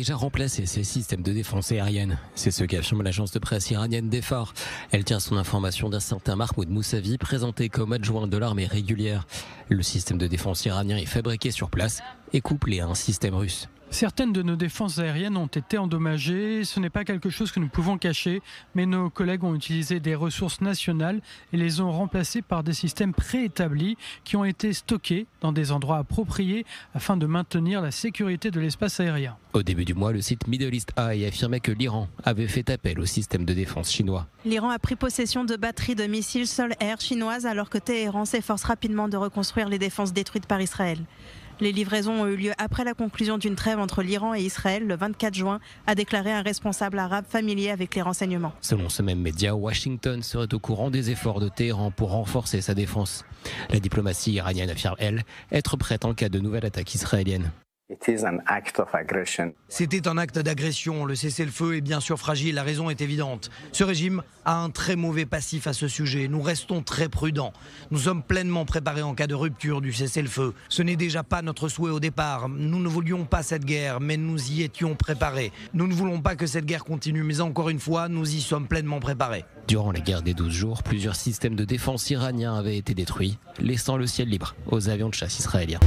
déjà remplacé ses systèmes de défense aérienne. C'est ce qu'affirme l'agence de presse iranienne Defar. Elle tient son information d'un certain Mahmoud Moussavi, présenté comme adjoint de l'armée régulière. Le système de défense iranien est fabriqué sur place et couplé à un système russe. Certaines de nos défenses aériennes ont été endommagées. Ce n'est pas quelque chose que nous pouvons cacher, mais nos collègues ont utilisé des ressources nationales et les ont remplacées par des systèmes préétablis qui ont été stockés dans des endroits appropriés afin de maintenir la sécurité de l'espace aérien. Au début du mois, le site Middle East Eye affirmait que l'Iran avait fait appel au système de défense chinois. L'Iran a pris possession de batteries de missiles sol-air chinoises alors que Téhéran s'efforce rapidement de reconstruire les défenses détruites par Israël. Les livraisons ont eu lieu après la conclusion d'une trêve entre l'Iran et Israël le 24 juin, a déclaré un responsable arabe familier avec les renseignements. Selon ce même média, Washington serait au courant des efforts de Téhéran pour renforcer sa défense. La diplomatie iranienne affirme, elle, être prête en cas de nouvelle attaque israélienne. C'était un acte d'agression. Le cessez-le-feu est bien sûr fragile, la raison est évidente. Ce régime a un très mauvais passif à ce sujet. Nous restons très prudents. Nous sommes pleinement préparés en cas de rupture du cessez-le-feu. Ce n'est déjà pas notre souhait au départ. Nous ne voulions pas cette guerre, mais nous y étions préparés. Nous ne voulons pas que cette guerre continue, mais encore une fois, nous y sommes pleinement préparés. Durant la guerre des 12 jours, plusieurs systèmes de défense iraniens avaient été détruits, laissant le ciel libre aux avions de chasse israéliens.